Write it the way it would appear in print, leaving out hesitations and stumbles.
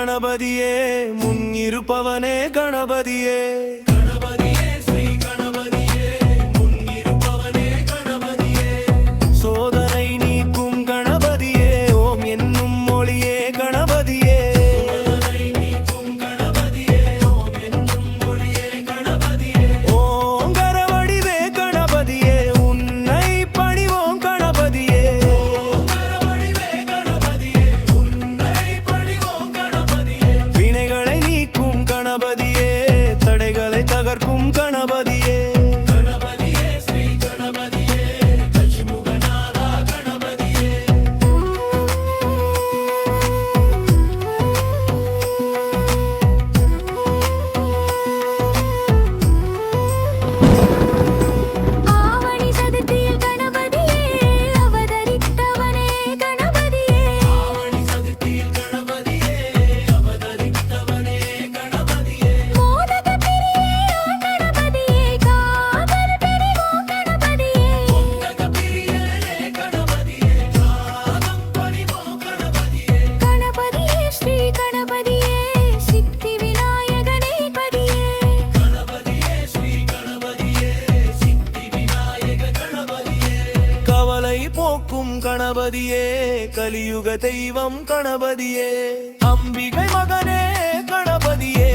கணபதியே முன்னிருப்பவனே கணபதியே சோதனை நீக்கும் கணபதியே ஓம் என்னும் மொழியே கணபதியே ஓங்கார வடிவே கணபதியே உன்னை பணிவோம் கணபதியே வினைகளை நீக்கும் கணபதியே தடைகளை தகர்க்கும் கணபதியே போக்கும் கணபதியே கலியுக தெய்வம் கணபதியே அம்பிகை மகனே கணபதியே